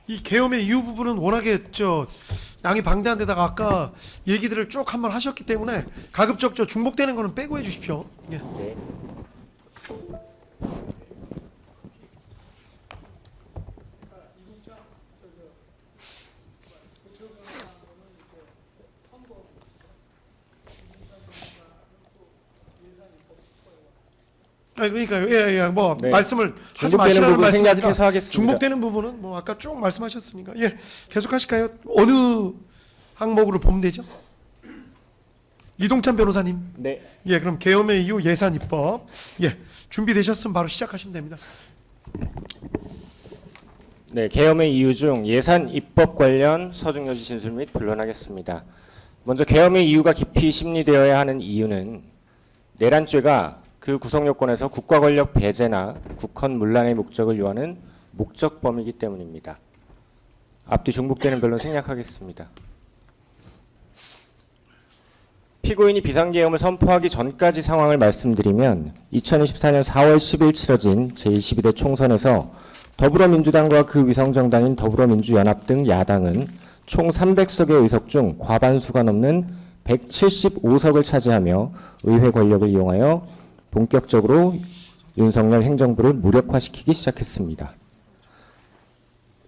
이 계엄의 이유 부분은 워낙에 양이 방대한 데다가 아까 얘기들을 쭉 한번 하셨기 때문에 가급적 중복되는 거는 빼고 해주십시오. 예. 네. 그러니까요. 예. 뭐 네. 말씀을 하지 중복되는 마시라는 부분 말씀이 아니라 생략해서 하겠습니다. 중복되는 부분은 뭐 아까 쭉 말씀하셨으니까 예. 계속하실까요? 어느 항목으로 보면 되죠? 이동찬 변호사님. 네. 예, 그럼 계엄의 이유 예산 입법. 예, 준비되셨으면 바로 시작하시면 됩니다. 네, 계엄의 이유 중 예산 입법 관련 서중여지 진술 및 변론하겠습니다. 먼저 계엄의 이유가 깊이 심리되어야 하는 이유는 내란죄가 그 구성 요건에서 국가 권력 배제나 국헌 문란의 목적을 요하는 목적범이기 때문입니다. 앞뒤 중복되는 변론 생략하겠습니다. 피고인이 비상계엄을 선포하기 전까지 상황을 말씀드리면 2024년 4월 10일 치러진 제22대 총선에서 더불어민주당과 그 위성정당인 더불어민주연합 등 야당은 총 300석의 의석 중 과반수가 넘는 175석을 차지하며 의회 권력을 이용하여 본격적으로 윤석열 행정부를 무력화시키기 시작했습니다.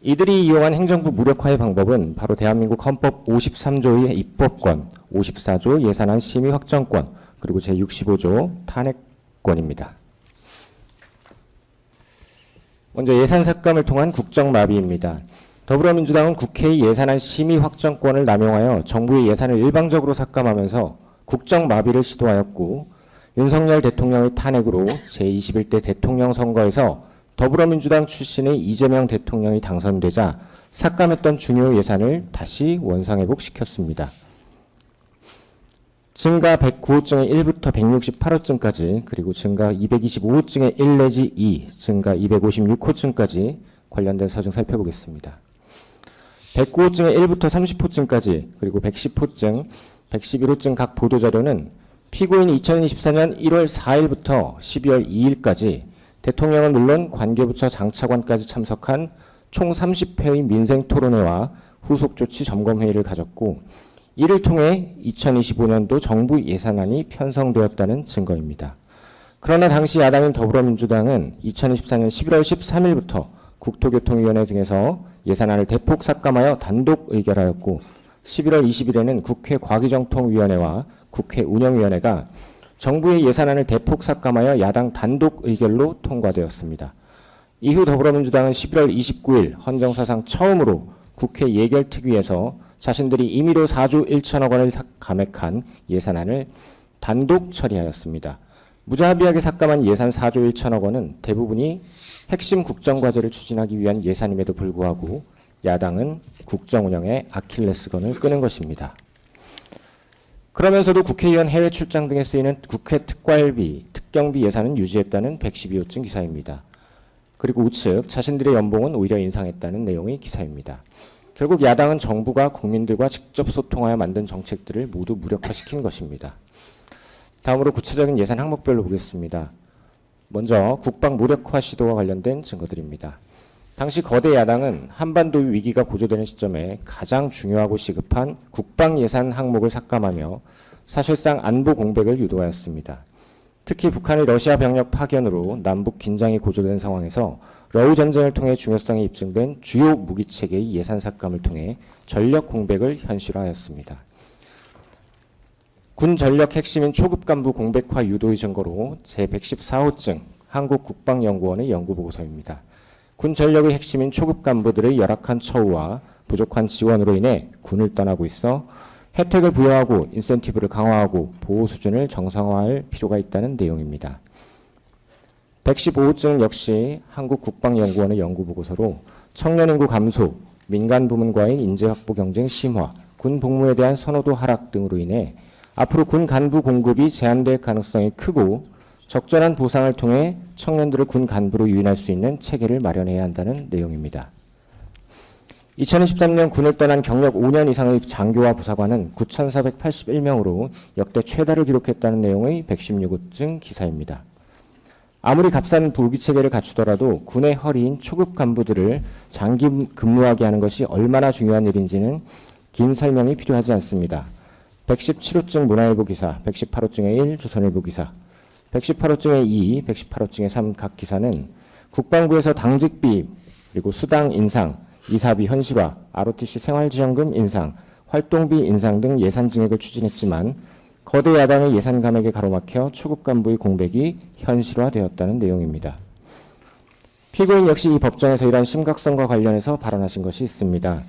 이들이 이용한 행정부 무력화의 방법은 바로 대한민국 헌법 53조의 입법권, 54조 예산안 심의 확정권, 그리고 제65조 탄핵권입니다. 먼저 예산 삭감을 통한 국정마비입니다. 더불어민주당은 국회의 예산안 심의 확정권을 남용하여 정부의 예산을 일방적으로 삭감하면서 국정마비를 시도하였고 윤석열 대통령의 탄핵으로 제21대 대통령 선거에서 더불어민주당 출신의 이재명 대통령이 당선되자 삭감했던 중요 예산을 다시 원상회복시켰습니다. 증가 109호증의 1부터 168호증까지 그리고 증가 225호증의 1 내지 2, 증가 256호증까지 관련된 서중 살펴보겠습니다. 109호증의 1부터 30호증까지 그리고 110호증, 111호증 각 보도자료는 피고인이 2024년 1월 4일부터 12월 2일까지 대통령은 물론 관계부처 장차관까지 참석한 총 30회의 민생토론회와 후속조치 점검회의를 가졌고 이를 통해 2025년도 정부 예산안이 편성되었다는 증거입니다. 그러나 당시 야당인 더불어민주당은 2024년 11월 13일부터 국토교통위원회 등에서 예산안을 대폭 삭감하여 단독 의결하였고 11월 20일에는 국회 과기정통위원회와 국회 운영위원회가 정부의 예산안을 대폭 삭감하여 야당 단독 의결로 통과되었습니다. 이후 더불어민주당은 11월 29일 헌정사상 처음으로 국회 예결특위에서 자신들이 임의로 4조 1천억 원을 감액한 예산안을 단독 처리하였습니다. 무자비하게 삭감한 예산 4조 1천억 원은 대부분이 핵심 국정과제를 추진하기 위한 예산임에도 불구하고 야당은 국정 운영에 아킬레스건을 끄는 것입니다. 그러면서도 국회의원 해외 출장 등에 쓰이는 국회 특활비, 특경비 예산은 유지했다는 112호증 기사입니다. 그리고 우측 자신들의 연봉은 오히려 인상했다는 내용의 기사입니다. 결국 야당은 정부가 국민들과 직접 소통하여 만든 정책들을 모두 무력화시킨 것입니다. 다음으로 구체적인 예산 항목별로 보겠습니다. 먼저 국방 무력화 시도와 관련된 증거들입니다. 당시 거대 야당은 한반도 위기가 고조되는 시점에 가장 중요하고 시급한 국방 예산 항목을 삭감하며 사실상 안보 공백을 유도하였습니다. 특히 북한의 러시아 병력 파견으로 남북 긴장이 고조된 상황에서 러우 전쟁을 통해 중요성이 입증된 주요 무기체계의 예산 삭감을 통해 전력 공백을 현실화하였습니다. 군 전력 핵심인 초급 간부 공백화 유도의 증거로 제114호증 한국국방연구원의 연구보고서입니다. 군 전력의 핵심인 초급 간부들의 열악한 처우와 부족한 지원으로 인해 군을 떠나고 있어 혜택을 부여하고 인센티브를 강화하고 보호 수준을 정상화할 필요가 있다는 내용입니다. 115호증 역시 한국국방연구원의 연구보고서로 청년 인구 감소, 민간 부문과의 인재 확보 경쟁 심화, 군 복무에 대한 선호도 하락 등으로 인해 앞으로 군 간부 공급이 제한될 가능성이 크고 적절한 보상을 통해 청년들을 군 간부로 유인할 수 있는 체계를 마련해야 한다는 내용입니다. 2023년 군을 떠난 경력 5년 이상의 장교와 부사관은 9,481명으로 역대 최다를 기록했다는 내용의 116호증 기사입니다. 아무리 값싼武기 체계를 갖추더라도 군의 허리인 초급 간부들을 장기 근무하게 하는 것이 얼마나 중요한 일인지는 긴 설명이 필요하지 않습니다. 117호증 문화일보 기사, 118호증의 1 조선일보 기사, 118호증의 2, 118호증의 3 각 기사는 국방부에서 당직비 그리고 수당 인상, 이사비 현실화, ROTC 생활지원금 인상, 활동비 인상 등 예산 증액을 추진했지만 거대 야당의 예산 감액에 가로막혀 초급 간부의 공백이 현실화되었다는 내용입니다. 피고인 역시 이 법정에서 이러한 심각성과 관련해서 발언하신 것이 있습니다.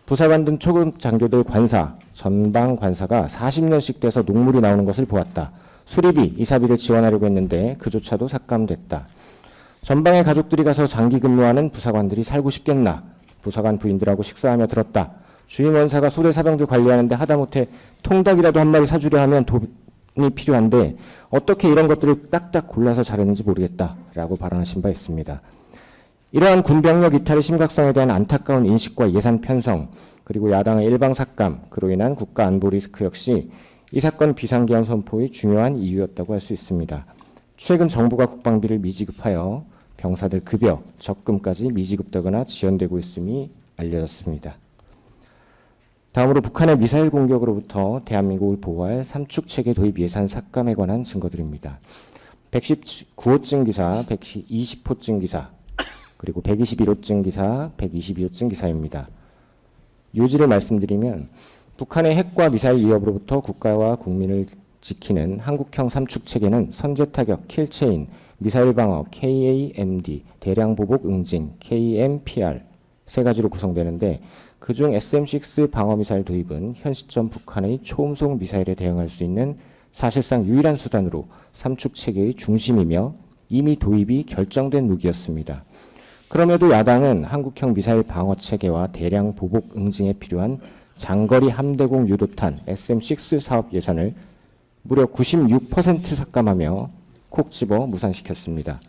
부사관 등 초급 장교들 관사, 전방 관사가 40년씩 돼서 녹물이 나오는 것을 보았다. 수리비, 이사비를 지원하려고 했는데 그조차도 삭감됐다. 전방에 가족들이 가서 장기 근무하는 부사관들이 살고 싶겠나? 부사관 부인들하고 식사하며 들었다. 주임 원사가 소대 사병들 관리하는데 하다못해 통닭이라도 한 마리 사주려 하면 돈이 필요한데 어떻게 이런 것들을 딱딱 골라서 자르는지 모르겠다 라고 발언하신 바 있습니다. 이러한 군병력 이탈의 심각성에 대한 안타까운 인식과 예산 편성 그리고 야당의 일방 삭감 그로 인한 국가 안보 리스크 역시 이 사건 비상계엄 선포의 중요한 이유였다고 할 수 있습니다. 최근 정부가 국방비를 미지급하여 병사들 급여, 적금까지 미지급되거나 지연되고 있음이 알려졌습니다. 다음으로 북한의 미사일 공격으로부터 대한민국을 보호할 삼축체계 도입 예산 삭감에 관한 증거들입니다. 119호증 기사, 120호증 기사, 그리고 121호증 기사, 122호증 기사입니다. 요지를 말씀드리면 북한의 핵과 미사일 위협으로부터 국가와 국민을 지키는 한국형 삼축체계는 선제타격, 킬체인, 미사일 방어, KAMD, 대량 보복 응징, KMPR 세 가지로 구성되는데 그중 SM-6 방어미사일 도입은 현 시점 북한의 초음속 미사일에 대응할 수 있는 사실상 유일한 수단으로 삼축체계의 중심이며 이미 도입이 결정된 무기였습니다. 그럼에도 야당은 한국형 미사일 방어체계와 대량 보복 응징에 필요한 장거리 함대공 유도탄 SM-6 사업 예산을 무려 96% 삭감하며 콕 집어 무산시켰습니다.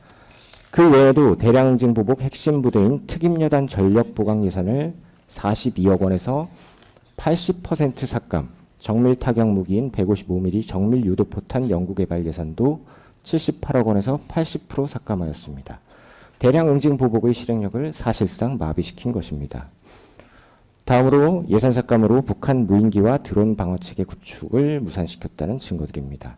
그 외에도 대량 응징 보복 핵심 부대인 특임여단 전력 보강 예산을 42억 원에서 80% 삭감, 정밀 타격 무기인 155mm 정밀 유도포탄 연구개발 예산도 78억 원에서 80% 삭감하였습니다. 대량 응징 보복의 실행력을 사실상 마비시킨 것입니다. 다음으로 예산 삭감으로 북한 무인기와 드론 방어체계 구축을 무산시켰다는 증거들입니다.